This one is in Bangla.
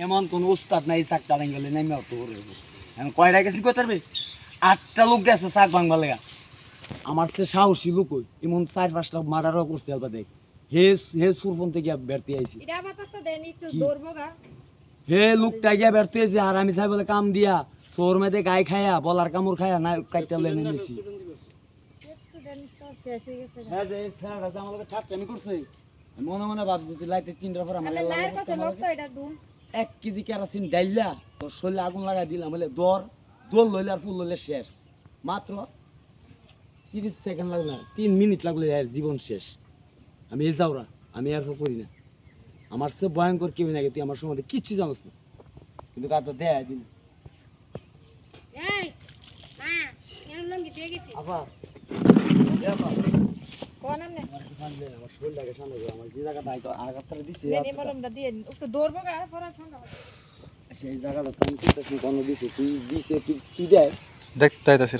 এমন কোন উস্তাদ নাই চাক টারেন গেলে নেমে অত করে এখন কয়টা গেছি কই তারবে 8টা লোক গেছে চাক ভাঙবা লাগা আমার সে সাহসী লোক কই এমন 4-5টা মার্ডারও করছে আলবা দেখ হে হে সুরফোন থেকে বেরতে আইছি এটা আমার তো দেন একটু দৌড়বগা হে লোকটা গিয়া বেরতে আইছে আর আমি চাই বলে কাম দিয়া সোর মেদে গাই খায়া বলার কামড় খায়া না কাইটা লেনে নিছি হ্যাঁ যে স্যার আমাকে ঠাট্টামি করছে মনে মনে ভাবছি তুই লাইতে 3টা পর আমার লাইর কত লোক তো এটা দুম 1 কেজি কেরোসিন ডাইলা তোর শরীরে আগুন লাগাই দিলাম বলে দর লইলে আর ফুল লইলে শেষ মাত্র 30 সেকেন্ড লাগলো না 3 মিনিট লাগলো এর জীবন শেষ আমি এই যাওরা আমি আর করি না আমার সে ভয়ঙ্কর কেউ না তুই আমার সম্বন্ধে কিচ্ছু জানিস না কিন্তু কাজ দেয় দিন এই মা এর লঙ্গি দিয়ে গেছি আপা আপা কোন আমনে আমার শরীর লাগে সামনে আমার যে জায়গাটা আইতো আগাতরে দিছি নেনে মলমটা দিয়ে একটু দৌড়বগা পড়া ঠান্ডা সেই জায়গাটা আমি কিছু কোনো দিছি তুই দিছে তুই দেখ দেখতে আইতাছি